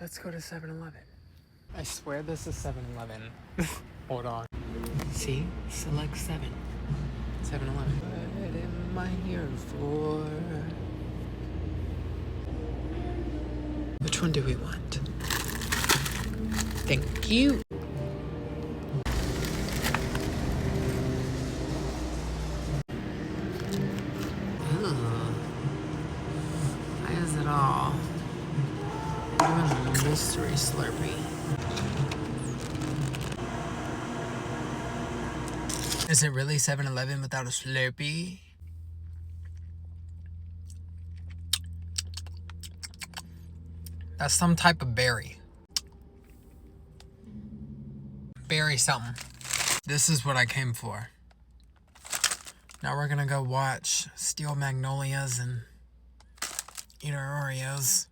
Let's go to 7-Eleven. I swear this is 7-Eleven. Hold on. See? Select 7. 7-Eleven. What am I here for? Which one do we want? Thank you. Why is it all doing a mystery Slurpee? Is it really 7-Eleven without a Slurpee? That's some type of berry. Berry something. This is what I came for. Now we're gonna go watch Steel Magnolias and eat our Oreos.